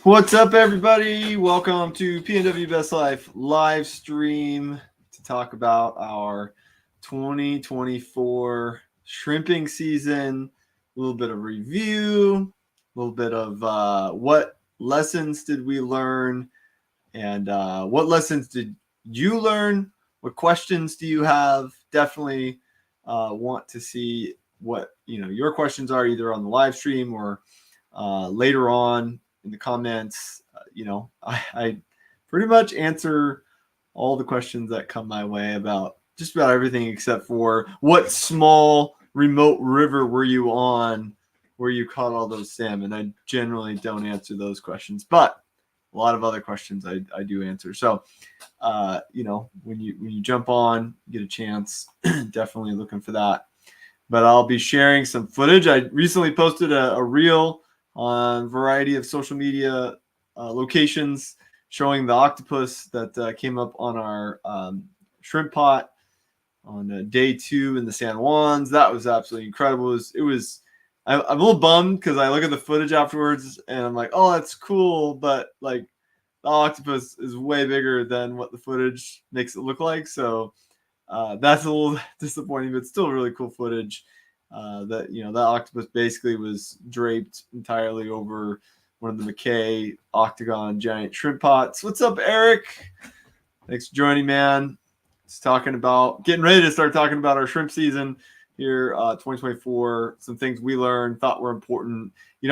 What's up, everybody? Welcome to PNW Best Life live stream to talk about our 2024 shrimping season. A little bit of review, a little bit of what lessons did we learn, and what lessons did you learn? What questions do you have? Definitely want to see what your questions are, either on the live stream or later on in the comments. I pretty much answer all the questions that come my way about just about everything, except for what small remote river were you on where you caught all those salmon. I generally don't answer those questions, but a lot of other questions I do answer. So, when you jump on, get a chance, definitely looking for that. But I'll be sharing some footage. I recently posted a reel on a variety of social media locations showing the octopus that came up on our shrimp pot on day 2 in the San Juans. That was absolutely incredible. I'm a little bummed because I look at the footage afterwards and I'm like, oh, that's cool, but like the octopus is way bigger than what the footage makes it look like. So that's a little disappointing, but still really cool footage. That octopus basically was draped entirely over one of the McKay octagon giant shrimp pots. What's up, Eric? Thanks for joining, man. It's getting ready to start talking about our shrimp season here, 2024. Some things we learned, thought were important. A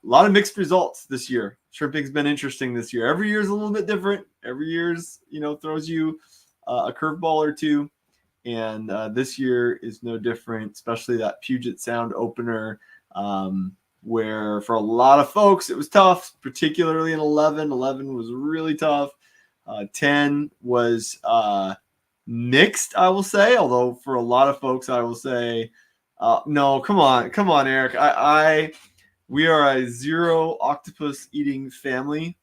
lot of mixed results this year. Shrimping's been interesting this year. Every year is a little bit different. Every year's throws you a curveball or two. And this year is no different, especially that Puget Sound opener, where for a lot of folks it was tough, particularly in 11. 11 was really tough. 10 was mixed, I will say, although for a lot of folks I will say, no, come on, Eric. We are a zero octopus eating family.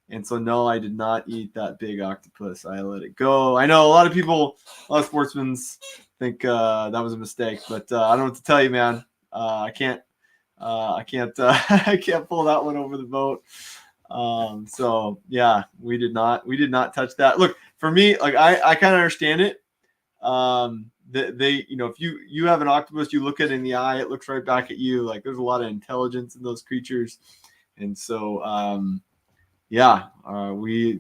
And so, no, I did not eat that big octopus. I let it go. I know a lot of sportsmen think that was a mistake, but I don't know what to tell you, man. I can't I can't pull that one over the boat. So yeah, we did not touch that. Look, for me, like I kind of understand it. If you have an octopus, you look it in the eye, it looks right back at you. Like there's a lot of intelligence in those creatures, and so we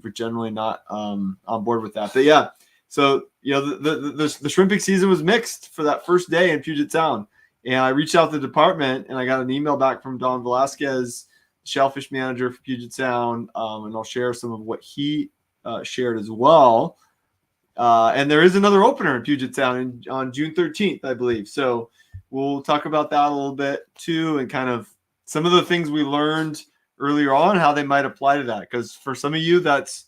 were generally not on board with that. But yeah, so the shrimping season was mixed for that first day in Puget Sound, and I reached out to the department and I got an email back from Don Velasquez, shellfish manager for Puget Sound, and I'll share some of what he shared as well. And there is another opener in Puget Sound on June 13th, I believe. So we'll talk about that a little bit too, and kind of some of the things we learned earlier on, how they might apply to that. Because for some of you, that's,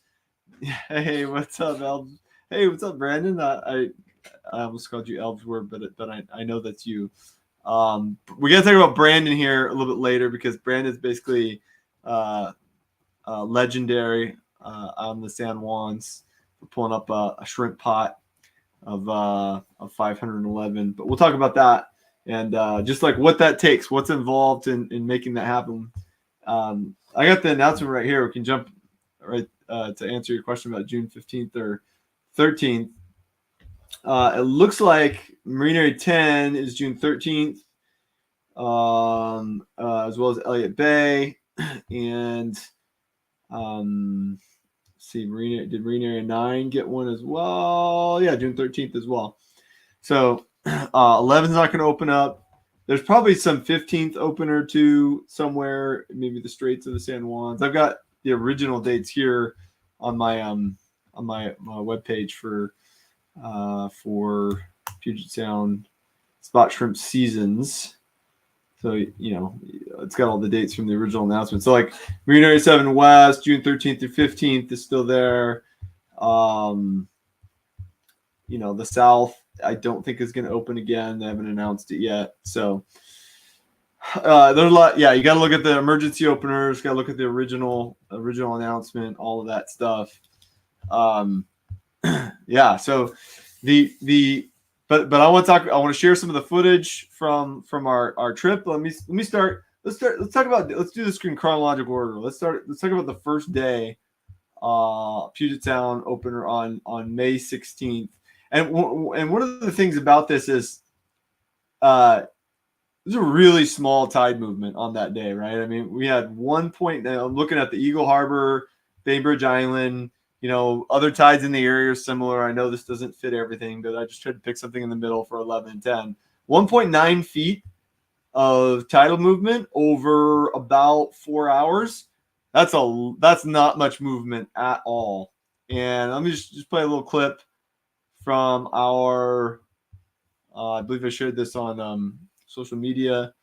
hey, what's up, Elbs? Hey, what's up, Brandon? I almost called you Elbsworth, but I know that's you. We got to talk about Brandon here a little bit later, because Brandon's basically legendary on the San Juans for pulling up a shrimp pot of 511. But we'll talk about that and just like what that takes, what's involved in making that happen. I got the announcement right here. We can jump right to answer your question about June 15th or 13th. It looks like Marine Area 10 is June 13th, as well as Elliott Bay. And see, did Marine Area 9 get one as well? Yeah, June 13th as well. So 11 is not going to open up. There's probably some 15th opener too somewhere, maybe the Straits of the San Juans. I've got the original dates here on my webpage for Puget Sound spot shrimp seasons. So it's got all the dates from the original announcement. So like Marine Area 7 West, June 13th through 15th is still there. The South, I don't think is going to open again. They haven't announced it yet. So there's a lot. Yeah, you got to look at the emergency openers. Got to look at the original announcement. All of that stuff. Yeah. So but I want to share some of the footage from our trip. Let me start let's do this in chronological order. Let's talk about the first day, Puget Sound opener on May 16th. And one of the things about this is there's a really small tide movement on that day, right? I mean, we had 1 point. I'm looking at the Eagle Harbor, Bainbridge Island. Other tides in the area are similar. I know this doesn't fit everything, but I just tried to pick something in the middle for 11 and 10. 1.9 feet of tidal movement over about 4 hours. That's not much movement at all. And let me just play a little clip from our. I believe I shared this on social media,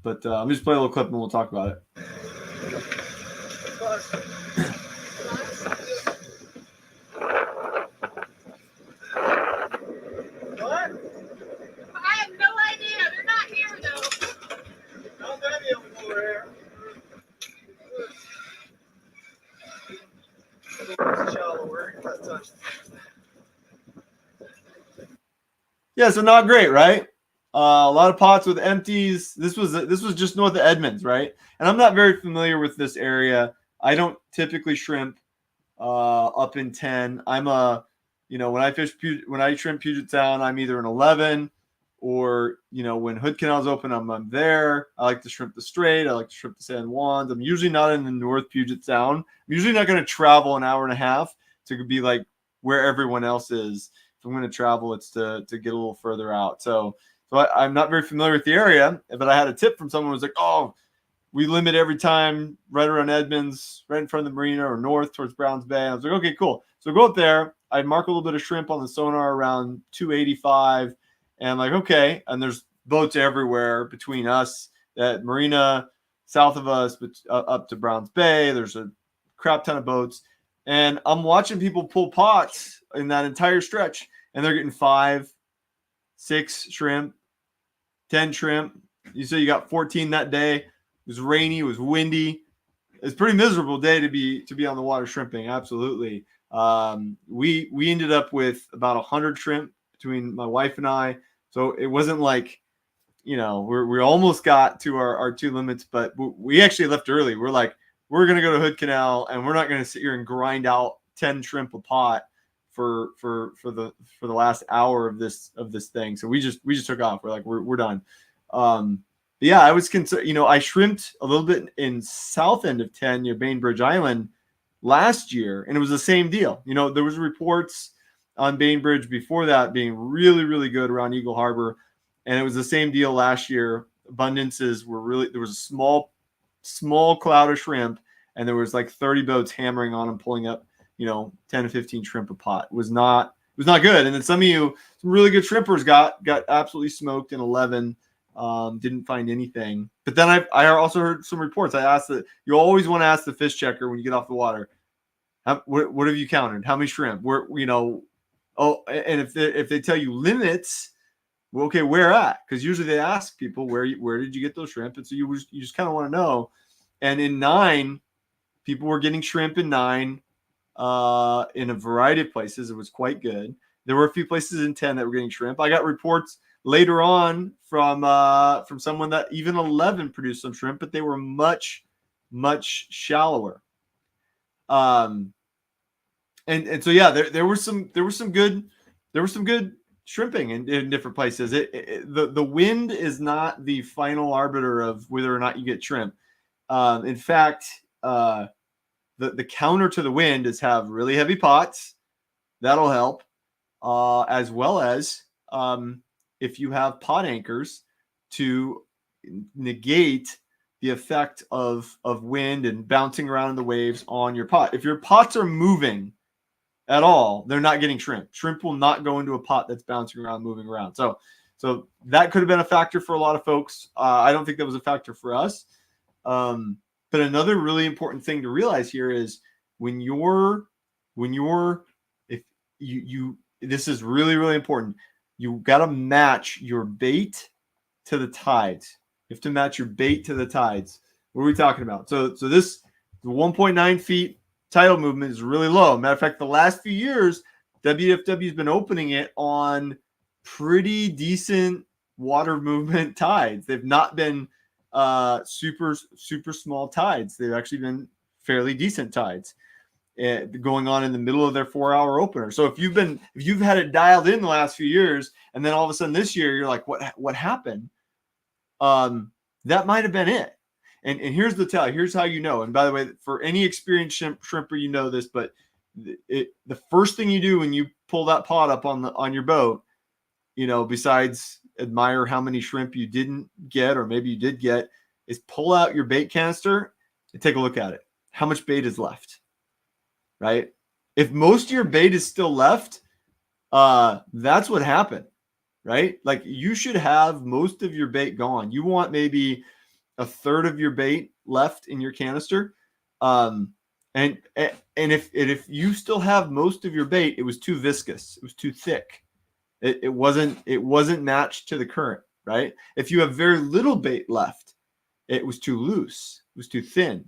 but let me just play a little clip and we'll talk about it. What? I have no idea. They're not here though. Not many of them over here. Shallower. Yeah, so not great, right? A lot of pots with empties. This was just north of Edmonds, right? And I'm not very familiar with this area. I don't typically shrimp up in 10. I'm when I shrimp Puget Sound, I'm either an 11 or when Hood Canal's open, I'm there. I like to shrimp the Strait. I like to shrimp the San Juans. I'm usually not in the North Puget Sound. I'm usually not going to travel an hour and a half to be like where everyone else is. If I'm going to travel, it's to get a little further out. So I'm not very familiar with the area, but I had a tip from someone who was like, oh, we limit every time right around Edmonds, right in front of the marina or north towards Browns Bay. I was like, okay, cool. So go up there. I mark a little bit of shrimp on the sonar around 285. And I'm like, okay. And there's boats everywhere between us, that marina, south of us, but up to Browns Bay. There's a crap ton of boats. And I'm watching people pull pots in that entire stretch. And they're getting 5, 6 shrimp, 10 shrimp. You say you got 14 that day. It was rainy. It was windy. It's a pretty miserable day to be on the water shrimping. Absolutely. We ended up with about 100 shrimp between my wife and I. So it wasn't like, we almost got to our 2 limits, but we actually left early. We're like, we're going to go to Hood Canal and we're not going to sit here and grind out 10 shrimp a pot for the last hour of this thing. So we just took off. We're like, we're done. Yeah, I was concerned. I shrimped a little bit in south end of 10 near Bainbridge Island last year, and it was the same deal. There was reports on Bainbridge before that being really, really good around Eagle Harbor, and it was the same deal last year. Abundances were there was a small cloud of shrimp, and there was like 30 boats hammering on them, pulling up, 10 to 15 shrimp a pot. It was not good. And then some really good shrimpers got absolutely smoked in 11. Didn't find anything. But then I also heard some reports. I asked that you always want to ask the fish checker when you get off the water, what have you counted? How many shrimp? And if they tell you limits, well, okay, where at? Because usually they ask people where did you get those shrimp, and so you just kind of want to know. And in 9, people were getting shrimp in 9, in a variety of places. It was quite good. There were a few places in 10 that were getting shrimp. I got reports later on from someone that even 11 produced some shrimp, but they were much, much shallower. And so yeah, there were some good shrimping in different places. The wind is not the final arbiter of whether or not you get shrimp. In fact, the counter to the wind is have really heavy pots. That'll help, as well as if you have pot anchors to negate the effect of wind and bouncing around in the waves on your pot. If your pots are moving at all, they're not getting shrimp. Shrimp will not go into a pot that's bouncing around, moving around. So that could have been a factor for a lot of folks. I don't think that was a factor for us. But another really important thing to realize here is this is really, really important. You got to match your bait to the tides. You have to match your bait to the tides. What are we talking about? So this 1.9 feet tidal movement is really low. Matter of fact, the last few years, WFW has been opening it on pretty decent water movement tides. They've not been super small tides. They've actually been fairly decent tides going on in the middle of their 4-hour opener. So if you've had it dialed in the last few years, and then all of a sudden this year you're like, what happened? That might have been it. And here's the tell. Here's how you know. And by the way, for any experienced shrimper, you know this, but the first thing you do when you pull that pot up on your boat, besides admire how many shrimp you didn't get, or maybe you did get, is pull out your bait canister and take a look at it. How much bait is left, right? If most of your bait is still left, that's what happened, right? Like you should have most of your bait gone. You want maybe a third of your bait left in your canister. And if you still have most of your bait, it was too viscous. It was too thick. It wasn't matched to the current, right? If you have very little bait left, it was too loose. It was too thin,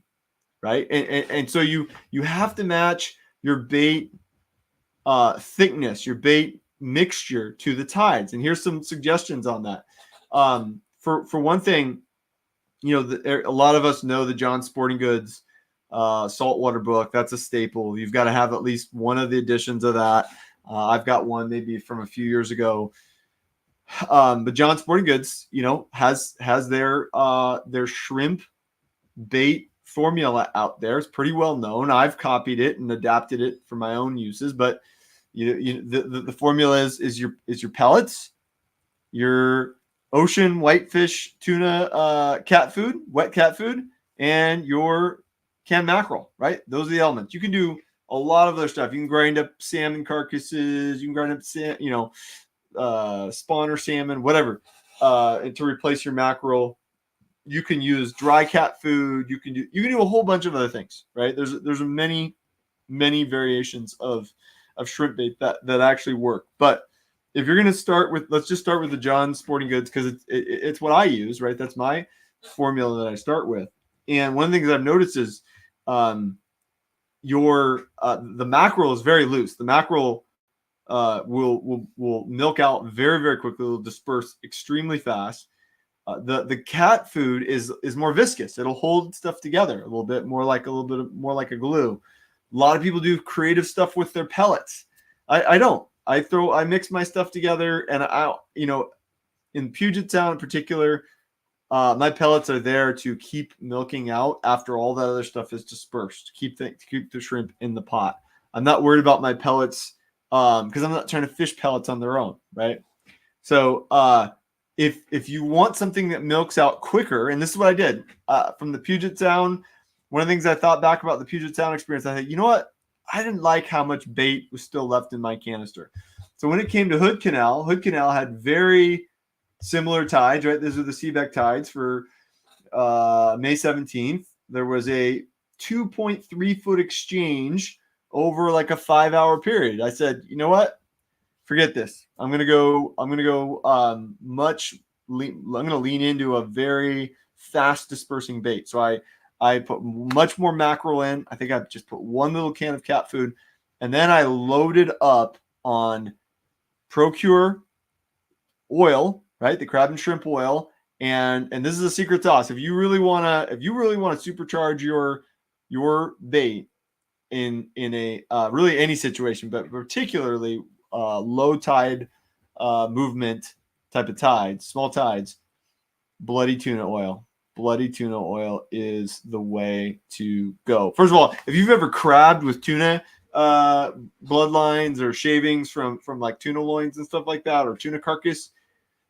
right? And so you have to match your bait thickness, your bait mixture to the tides. And here's some suggestions on that. For one thing, a lot of us know the John Sporting Goods saltwater book. That's a staple. You've got to have at least one of the editions of that. I've got one maybe from a few years ago. But John Sporting Goods, has their shrimp bait formula out there. It's pretty well known. I've copied it and adapted it for my own uses. But the formula is your pellets, your ocean whitefish, tuna, cat food, wet cat food, and your canned mackerel, right? Those are the elements. You can do a lot of other stuff. You can grind up salmon carcasses. You can grind up, spawner salmon, whatever, to replace your mackerel. You can use dry cat food. You can do a whole bunch of other things, right? There's many variations of shrimp bait that actually work. But if you're going to let's just start with the John Sporting Goods, because it's what I use, right? That's my formula that I start with. And one of the things I've noticed is the mackerel is very loose. The mackerel will milk out very, very quickly. It will disperse extremely fast. The cat food is more viscous. It'll hold stuff together a little bit more like a glue. A lot of people do creative stuff with their pellets. I don't. I mix my stuff together, and in Puget Sound in particular, my pellets are there to keep milking out after all that other stuff is dispersed. To keep the shrimp in the pot. I'm not worried about my pellets because I'm not trying to fish pellets on their own, right? So if you want something that milks out quicker, and this is what I did from the Puget Sound. One of the things I thought back about the Puget Sound experience, I thought, you know what? I didn't like how much bait was still left in my canister. So when it came to Hood Canal had very similar tides, right? These are the Seebeck tides for May 17th. There was a 2.3 foot exchange over like a 5-hour period. I said, you know what? Forget this. I'm gonna go lean into a very fast dispersing bait. So I put much more mackerel in. I think I just put one little can of cat food, and then I loaded up on Procure oil, right? The crab and shrimp oil, and this is a secret sauce. If you really wanna supercharge your bait in a really any situation, but particularly low tide movement type of tides, small tides, bloody tuna oil. Bloody tuna oil is the way to go. First of all, if you've ever crabbed with tuna bloodlines or shavings from like tuna loins and stuff like that, or tuna carcass,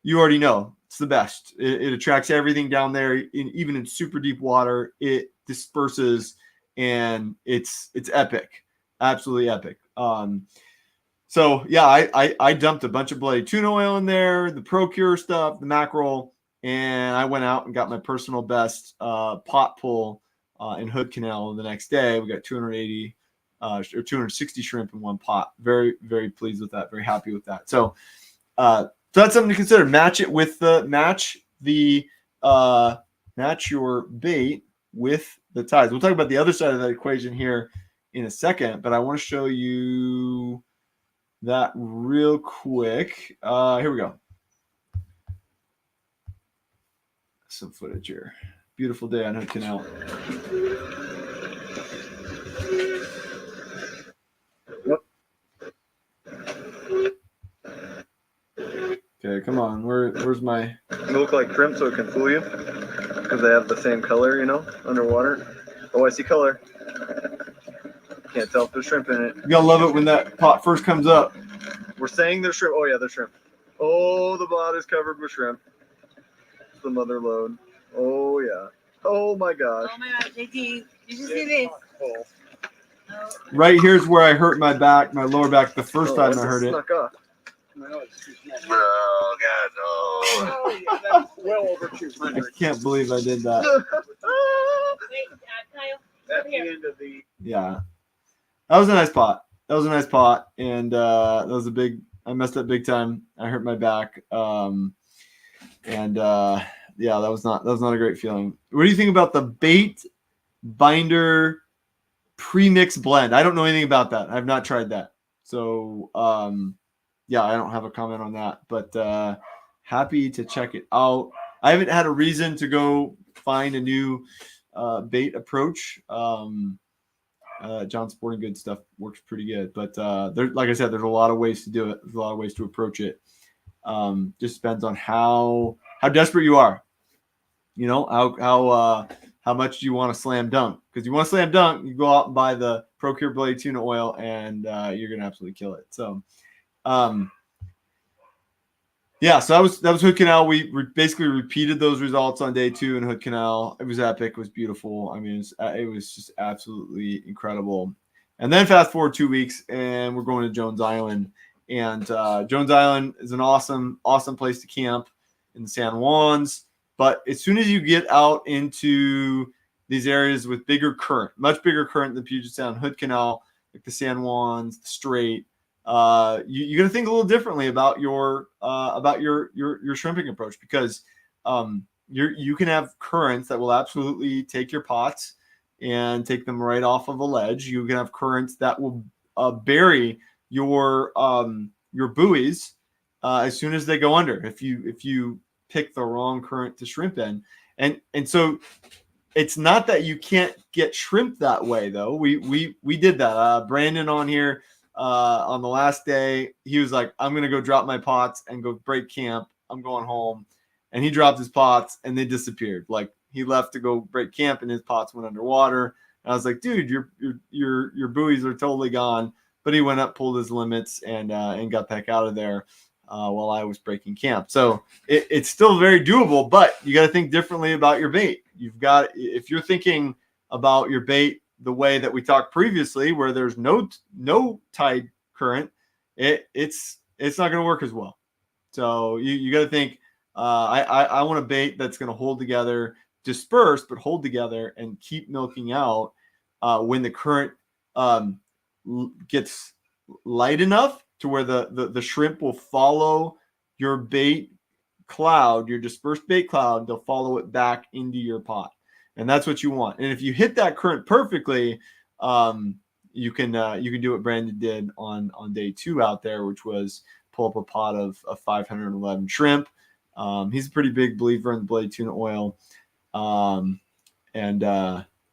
you already know it's the best. It attracts everything down there. Even in super deep water, it disperses, and it's epic, absolutely epic. So yeah, I dumped a bunch of bloody tuna oil in there, the Procure stuff, the mackerel, and I went out and got my personal best pot pull in Hood Canal the next day. We got 280 or 260 shrimp in one pot. Very, very pleased with that. Very happy with that. So that's something to consider. Match your bait with the tides. We'll talk about the other side of that equation here in a second, but I want to show you that real quick. Here we go. some footage here. Beautiful day on Hood Canal. Okay, come on. Where's my? They look like shrimp, so it can fool you because they have the same color, you know, underwater. Oh, I see color. Can't tell if there's shrimp in it. You gotta love it when that pot first comes up. We're saying they're shrimp. Oh yeah, they're shrimp. Oh, the bot is covered with shrimp. The mother lode. Oh yeah. Oh my gosh. Oh my gosh, JT, did you see this? Oh, Right here's where I hurt my back, my lower back, the first time I heard it. Snuck up. Oh God, Oh, yeah, that's well over I 200. can't believe I did that. Wait, Kyle, That's over the here. end of the. Yeah, that was a nice pot. That was a nice pot, and that was a big. I messed up big time. I hurt my back, and yeah, that was not a great feeling. What do you think about the bait binder premix blend? I don't know anything about that. I've not tried that, so yeah, I don't have a comment on that. But happy to check it out. I haven't had a reason to go find a new bait approach. John Sporting Goods stuff works pretty good, but there, like I said, there's a lot of ways to do it. There's a lot of ways to approach it. Just depends on how desperate you are. You know, how much do you want to slam dunk? Because you want to slam dunk, you go out and buy the Procure Blade tuna oil, and you're gonna absolutely kill it. So, yeah, so that was Hood Canal. We basically repeated those results on day 2 in Hood Canal. It was epic. It was beautiful. I mean, it was just absolutely incredible. And then fast forward 2 weeks, and we're going to Jones Island. And Jones Island is an awesome place to camp in the San Juans. But as soon as you get out into these areas with bigger current, much bigger current than Puget Sound, Hood Canal, like the San Juans, the Strait, you're going to think a little differently about your shrimping approach, because you can have currents that will absolutely take your pots and take them right off of a ledge. You can have currents that will bury your buoys as soon as they go under, if you pick the wrong current to shrimp in. And so it's not that you can't get shrimp that way, though. We did that. Brandon on here on the last day, he was like, I'm gonna go drop my pots and go break camp. I'm going home. And he dropped his pots and they disappeared. Like, he left to go break camp and his pots went underwater. And I was like, dude, your buoys are totally gone. But he went up, pulled his limits, and got the heck out of there while I was breaking camp. So it's still very doable, but you got to think differently about your bait. If you're thinking about your bait the way that we talked previously, where there's no tide current, it's not going to work as well. So you got to think, I want a bait that's going to hold together, disperse, but hold together and keep milking out when the current gets light enough to where the shrimp will follow your bait cloud, your dispersed bait cloud. They'll follow it back into your pot, and that's what you want. And if you hit that current perfectly, you can do what Brandon did on day 2 out there, which was pull up a pot of 511 shrimp. He's a pretty big believer in the blade tuna oil,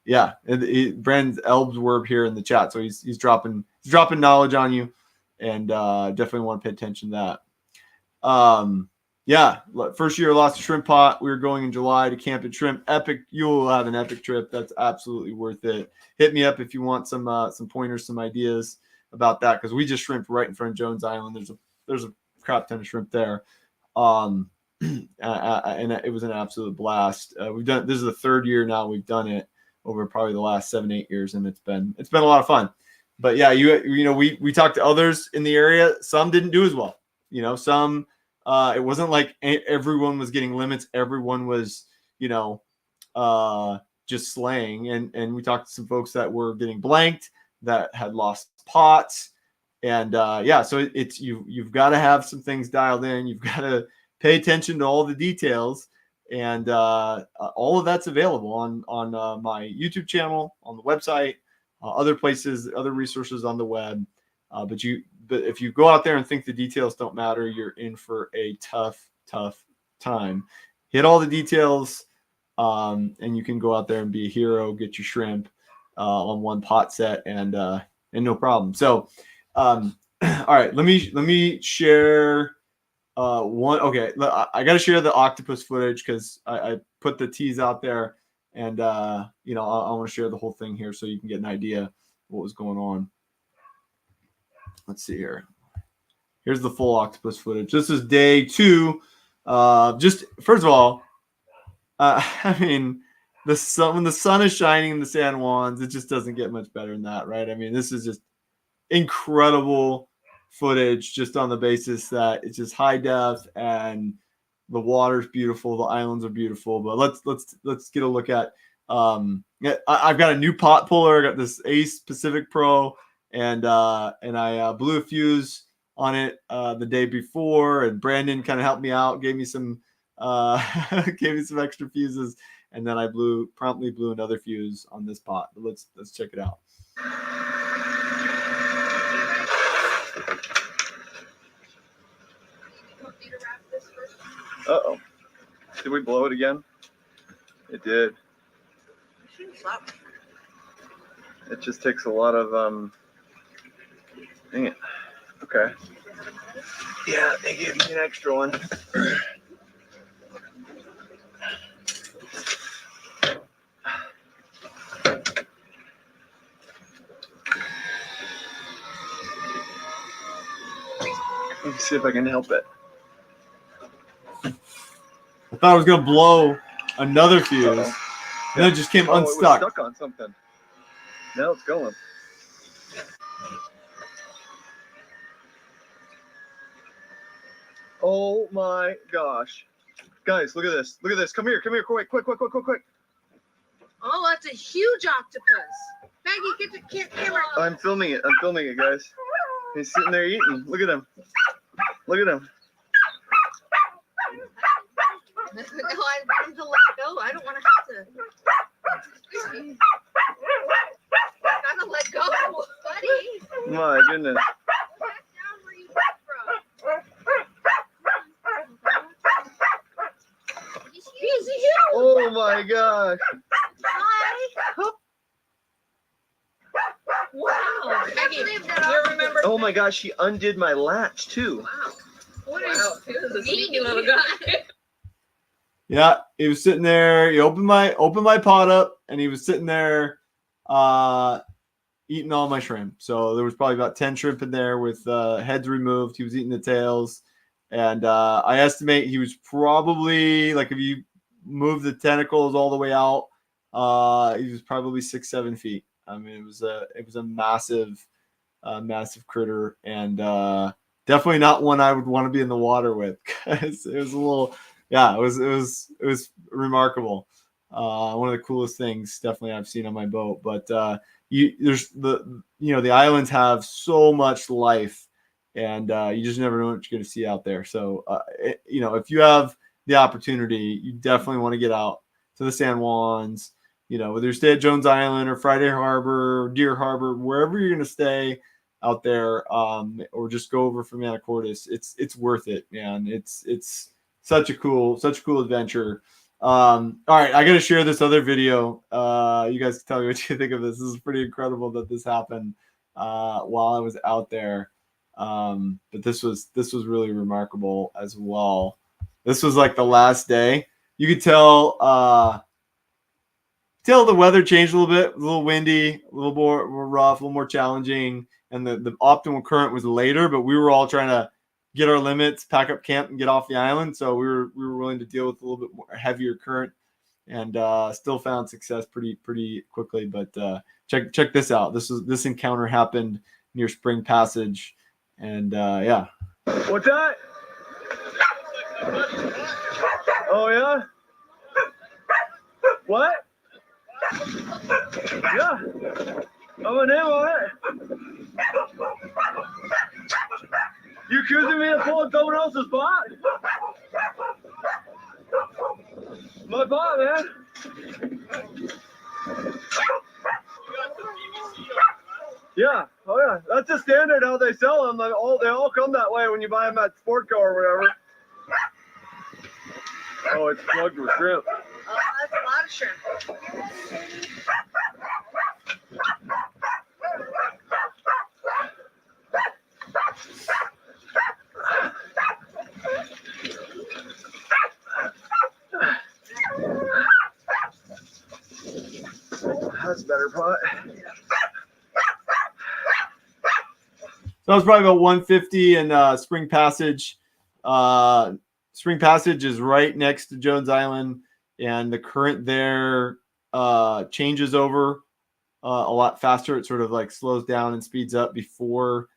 yeah, Brandon's Elbswerb here in the chat, so he's dropping knowledge on you, and definitely want to pay attention to that. Yeah, first year lost a shrimp pot. We were going in July to camp at Shrimp. Epic. You'll have an epic trip. That's absolutely worth it. Hit me up if you want some pointers, some ideas about that, because we just shrimped right in front of Jones Island. There's a crap ton of shrimp there. And it was an absolute blast. This is the 3rd year now we've done it, over probably the last 7-8 years, and it's been a lot of fun. But yeah, we talked to others in the area. Some didn't do as well. Some it wasn't like everyone was getting limits. Everyone was just slaying. And we talked to some folks that were getting blanked, that had lost pots, and yeah. So you've got to have some things dialed in. You've got to pay attention to all the details. And all of that's available on my YouTube channel, on the website, other places, other resources on the web. But if you go out there and think the details don't matter, you're in for a tough time. Hit all the details, and you can go out there and be a hero, get your shrimp on one pot set, and no problem. So, all right, let me share one. Okay, I got to share the octopus footage because I put the tease out there, and you know, I want to share the whole thing here so you can get an idea of what was going on. Let's see here. Here's the full octopus footage. This is day 2. Just first of all, I mean, the sun, when the sun is shining in the San Juans, it just doesn't get much better than that, right? I mean, this is just incredible footage, just on the basis that it's just high def and the water's beautiful, the islands are beautiful. But let's get a look at. I've got a new pot puller. I got this Ace Pacific Pro, and I blew a fuse on it the day before, and Brandon kind of helped me out, gave me some extra fuses, and then I promptly blew another fuse on this pot. But let's check it out. Uh-oh. Did we blow it again? It did. It just takes a lot of dang it. Okay. Yeah, they gave me an extra one. Let me see if I can help it. I thought I was gonna blow another fuse, and then it just came unstuck. It was stuck on something. Now it's going. Oh my gosh. Guys, look at this. Look at this. Come here. Come here. Quick. Oh, that's a huge octopus. Maggie, get the camera. I'm filming it. Guys. He's sitting there eating. Look at him. No, I want him to let go. I don't want to have to. Gotta let go, buddy. My goodness. Back down where you came from. He's huge. Oh my gosh. Hi. Wow. Maggie, you remember? Oh my gosh, she undid my latch too. Wow. What is a sneaky little guy? Yeah, he was sitting there. He opened my pot up, and he was sitting there eating all my shrimp. So there was probably about 10 shrimp in there with heads removed. He was eating the tails, and I estimate he was probably, like, if you move the tentacles all the way out, he was probably 6-7 feet. I mean, it was a massive critter, and definitely not one I would want to be in the water with, because it was a little. Yeah, it was remarkable. One of the coolest things definitely I've seen on my boat. But the islands have so much life, and you just never know what you're going to see out there. So if you have the opportunity, you definitely want to get out to the San Juans. Whether you stay at Jones Island or Friday Harbor or Deer Harbor, wherever you're going to stay out there, or just go over from Anacortes, it's worth it, man. It's such a cool adventure. All right, I got to share this other video. You guys can tell me what you think of this. This is pretty incredible that this happened while I was out there. But this was really remarkable as well. This was like the last day. You could tell the weather changed a little bit, a little windy, a little more rough, a little more challenging, and the optimal current was later, but we were all trying to get our limits, pack up camp, and get off the island. So we were willing to deal with a little bit more heavier current, and still found success pretty quickly. But check this out. This encounter happened near Spring Passage, and yeah. What's that? Oh yeah. What? Yeah. I'm a name on it. You accusing me of pulling someone else's pot? My pot, man. Yeah. Oh yeah. That's the standard how they sell them. They all come that way when you buy them at Sportco or whatever. Oh, it's plugged with shrimp. Oh, that's shrimp. That's a better pot. So that was probably about 150 and Spring Passage. Spring Passage is right next to Jones Island, and the current there changes over a lot faster. It sort of like slows down and speeds up before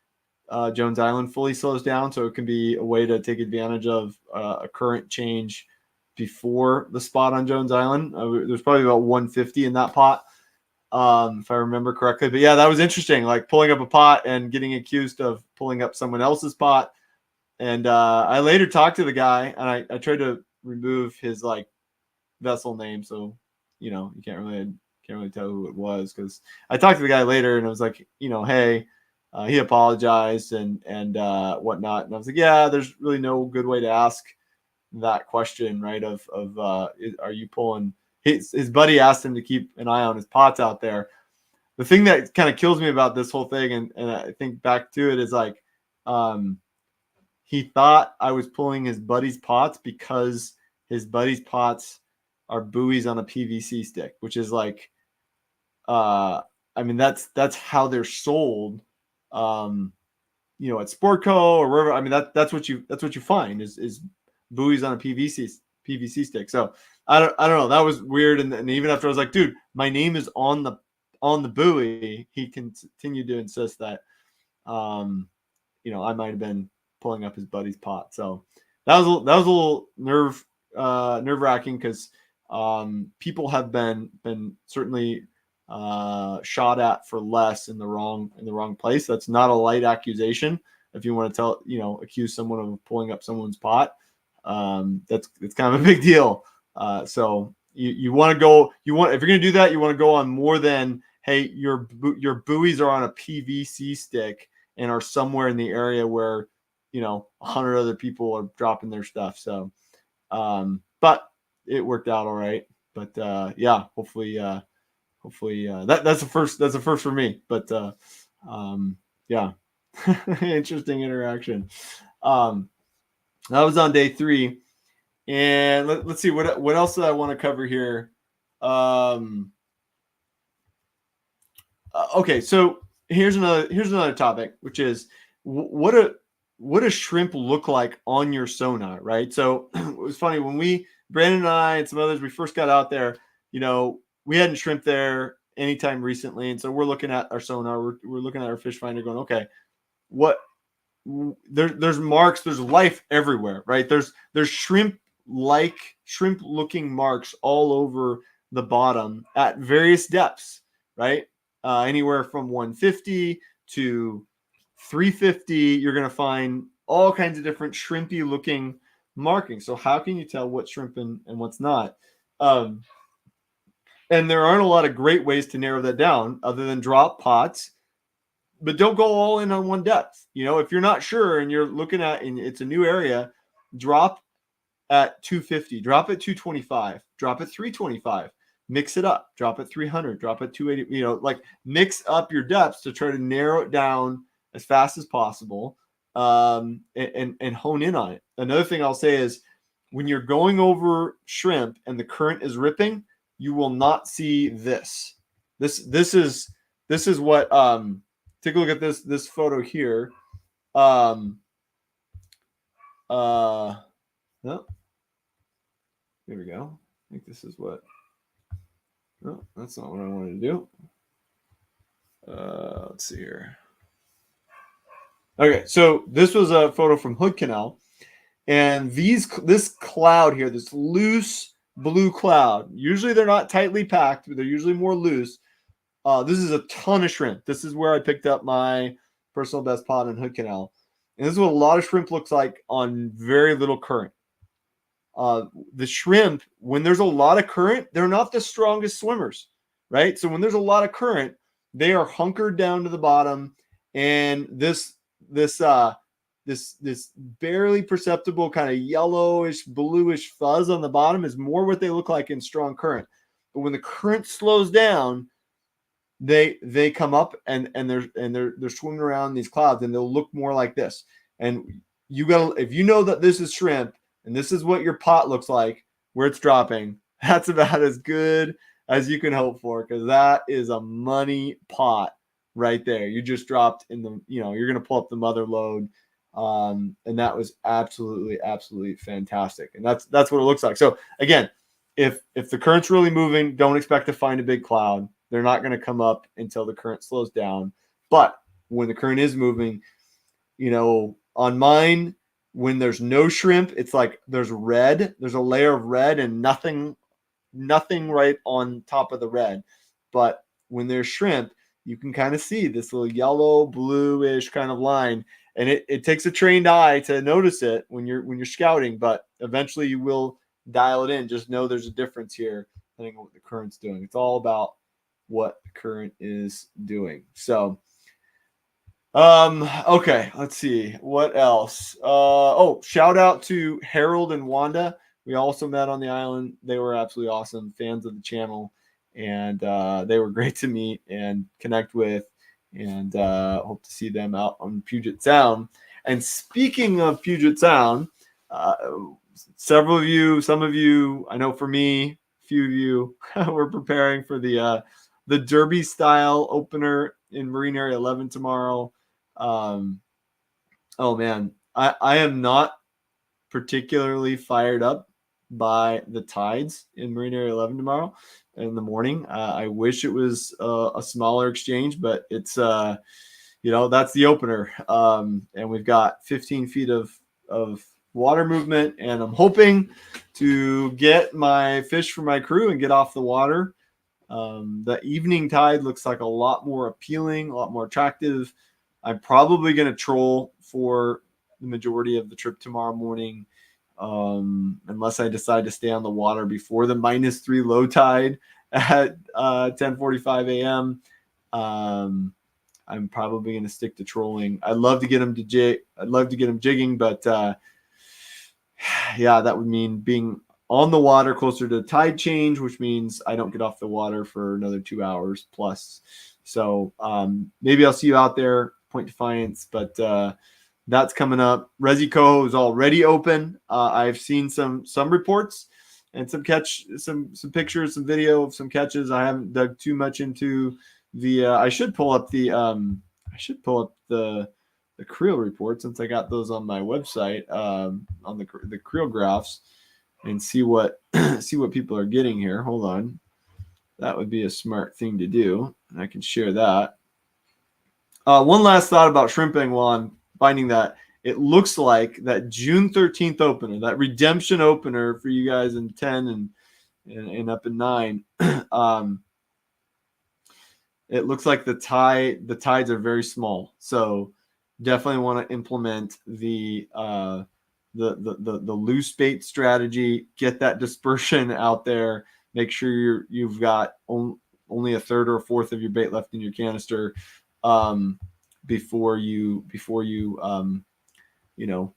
Jones Island fully slows down. So it can be a way to take advantage of a current change before the spot on Jones Island. There's probably about 150 in that pot, if I remember correctly. But yeah, that was interesting, like pulling up a pot and getting accused of pulling up someone else's pot. And I later talked to the guy, and I tried to remove his like vessel name, so you know you can't really tell who it was, because I talked to the guy later, and I was like, you know, hey, he apologized and whatnot, and I was like, yeah, there's really no good way to ask that question, right? Of are you pulling? His buddy asked him to keep an eye on his pots out there. The thing that kind of kills me about this whole thing, and I think back to it, is like, he thought I was pulling his buddy's pots because his buddy's pots are buoys on a PVC stick, which is like, I mean, that's how they're sold, you know, at Sportco or wherever. I mean, that's what you find is buoys on a PVC stick. So I don't know. That was weird. And even after I was like, dude, my name is on the buoy, he continued to insist that, you know, I might have been pulling up his buddy's pot. So that was a little nerve wracking, because people have been certainly shot at for less in the wrong place. That's not a light accusation. If you want to accuse someone of pulling up someone's pot, it's kind of a big deal. So you want to go, if you're going to do that, you want to go on more than, hey, your buoys are on a PVC stick and are somewhere in the area where, you know, 100 other people are dropping their stuff. So, but it worked out all right. But yeah, hopefully that's a first. That's a first for me. But yeah, interesting interaction. That was on day 3, and let's see what else did I want to cover here. Okay, so here's another topic, which is what does shrimp look like on your sonar, right? So it was funny when Brandon and I and some others, we first got out there, you know, we hadn't shrimp there anytime recently. And so we're looking at our sonar, we're looking at our fish finder going, okay, there's marks, there's life everywhere, right? There's shrimp looking marks all over the bottom at various depths, right? Anywhere from 150 to 350, you're going to find all kinds of different shrimpy looking markings. So how can you tell what's shrimp and what's not? And there aren't a lot of great ways to narrow that down other than drop pots, but don't go all in on one depth. You know, if you're not sure and you're looking at, and it's a new area, drop at 250, drop at 225, drop at 325, mix it up, drop at 300, drop at 280, you know, like mix up your depths to try to narrow it down as fast as possible, and hone in on it. Another thing I'll say is when you're going over shrimp and the current is ripping, you will not see this. This is what, take a look at this photo here. No, here we go. I think this is what, no, that's not what I wanted to do. Let's see here. Okay, so this was a photo from Hood Canal, and this cloud here, this loose blue cloud, usually they're not tightly packed, but they're usually more loose. This is a ton of shrimp. This is where I picked up my personal best pot in Hood Canal. And this is what a lot of shrimp looks like on very little current. The shrimp, when there's a lot of current, they're not the strongest swimmers, right? So when there's a lot of current, they are hunkered down to the bottom, and this barely perceptible kind of yellowish, bluish fuzz on the bottom is more what they look like in strong current. But when the current slows down, they come up and they're swimming around these clouds, and they'll look more like this. And you got, if you know that this is shrimp and this is what your pot looks like where it's dropping, that's about as good as you can hope for, because that is a money pot right there. You just dropped in the, you're going to pull up the mother load. And that was absolutely fantastic. And that's what it looks like. So again, if the current's really moving, don't expect to find a big cloud. They're not going to come up until the current slows down. But when the current is moving, on mine, when there's no shrimp, it's like there's red. There's a layer of red and nothing right on top of the red. But when there's shrimp, you can kind of see this little yellow, bluish kind of line. And it takes a trained eye to notice it when you're scouting, but eventually you will dial it in. Just know there's a difference here depending on what the current's doing. It's all about what the current is doing. So, okay, let's see what else. Shout out to Harold and Wanda. We also met on the island. They were absolutely awesome, fans of the channel, and they were great to meet and connect with, and hope to see them out on Puget Sound. And speaking of Puget Sound, some of you, I know for me, a few of you, we're preparing for the Derby style opener in Marine Area 11 tomorrow. Oh man, I am not particularly fired up by the tides in Marine Area 11 tomorrow in the morning. I wish it was a smaller exchange, but it's that's the opener. And we've got 15 feet of water movement, and I'm hoping to get my fish for my crew and get off the water. The evening tide looks like a lot more appealing, a lot more attractive. I'm probably going to troll for the majority of the trip tomorrow morning, unless I decide to stay on the water before the -3 low tide at 10:45 a.m. I'm probably going to stick to trolling. I'd love to get them jigging, but yeah, that would mean being on the water closer to tide change, which means I don't get off the water for another 2 hours plus. So maybe I'll see you out there, Point Defiance, but that's coming up. Resi Coho is already open. I've seen some reports and some pictures, some video of some catches. I haven't dug too much into the. I should pull up the creel report, since I got those on my website on the creel graphs, and see what people are getting here. Hold on, that would be a smart thing to do, and I can share that. One last thought about shrimping while I'm finding that. It looks like that June 13th opener, that redemption opener for you guys in 10 and up in 9. It looks like the tides are very small, so definitely want to implement the loose bait strategy. Get that dispersion out there. Make sure you've got only a third or a fourth of your bait left in your canister before you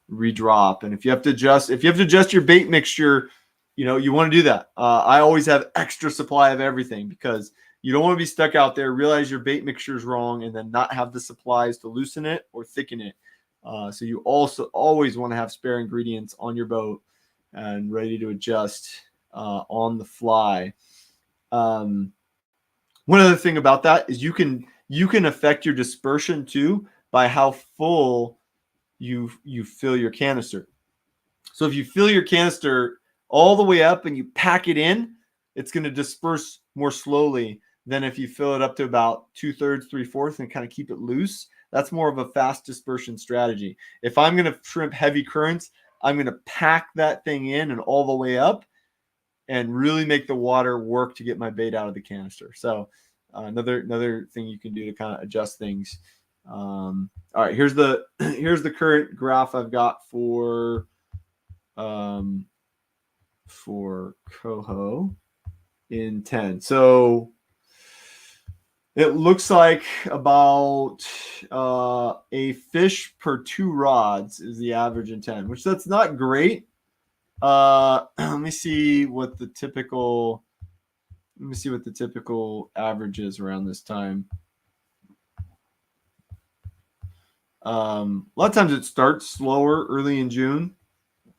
redrop. And if you have to adjust your bait mixture, you want to do that. I always have extra supply of everything, because you don't want to be stuck out there, realize your bait mixture is wrong, and then not have the supplies to loosen it or thicken it. So you also always want to have spare ingredients on your boat and ready to adjust on the fly. One other thing about that is you can affect your dispersion too by how full you fill your canister. So if you fill your canister all the way up and you pack it in, it's going to disperse more slowly than if you fill it up to about 2/3, 3/4 and kind of keep it loose. That's more of a fast dispersion strategy. If I'm going to shrimp heavy currents, I'm going to pack that thing in and all the way up and really make the water work to get my bait out of the canister. So another thing you can do to kind of adjust things. All right, here's the current graph I've got for coho in 10. So it looks like about a fish per 2 rods is the average in 10, which that's not great. Let me see what the typical Let me see what the typical average is around this time. A lot of times it starts slower early in June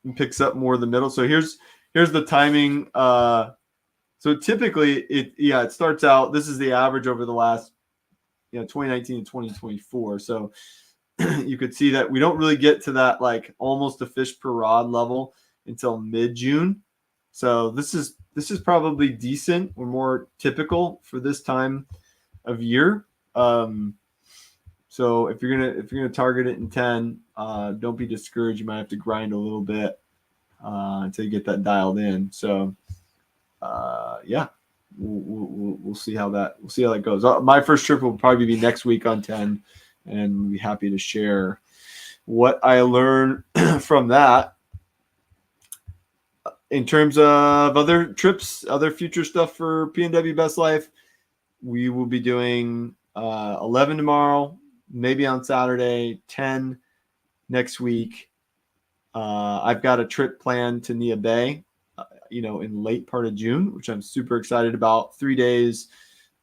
and picks up more in the middle. So here's the timing. So typically it starts out. This is the average over the last 2019 and 2024. So you could see that we don't really get to that like almost a fish per rod level until mid-June. So this is probably decent or more typical for this time of year. So if you're gonna target it in 10, don't be discouraged. You might have to grind a little bit until you get that dialed in. So yeah, we'll see how that goes. My first trip will probably be next week on 10, and we'll be happy to share what I learned from that. In terms of other trips, other future stuff for PNW Best Life, we will be doing 11 tomorrow, maybe on Saturday, 10 next week. I've got a trip planned to Nia Bay, in late part of June, which I'm super excited about. 3 days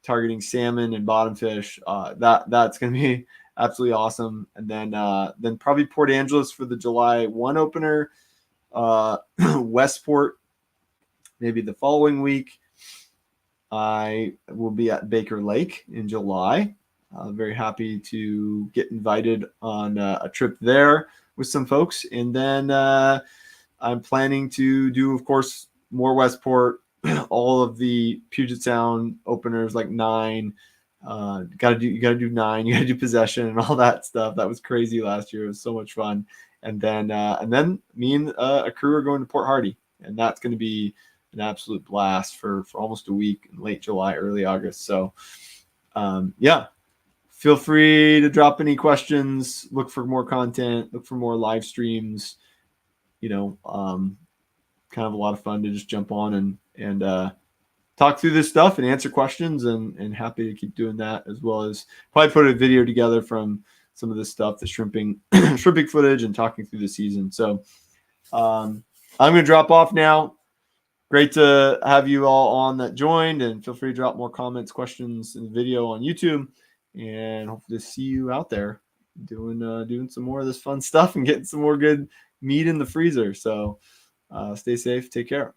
targeting salmon and bottom fish. That's going to be absolutely awesome. And then probably Port Angeles for the July 1 opener. Westport maybe the following week. I will be at Baker Lake in July. Very happy to get invited on a trip there with some folks. And then I'm planning to do, of course, more Westport, all of the Puget Sound openers like 9. You gotta do 9, you gotta do Possession and all that stuff. That was crazy last year. It was so much fun. And then me and a crew are going to Port Hardy, and that's going to be an absolute blast for almost a week in late July, early August. So yeah, feel free to drop any questions, look for more content, look for more live streams, kind of a lot of fun to just jump on and talk through this stuff and answer questions, and happy to keep doing that, as well as probably put a video together from some of this stuff, the shrimping footage and talking through the season. So I'm going to drop off now. Great to have you all on that joined, and feel free to drop more comments, questions in the video on YouTube, and hopefully see you out there doing some more of this fun stuff and getting some more good meat in the freezer. So stay safe. Take care.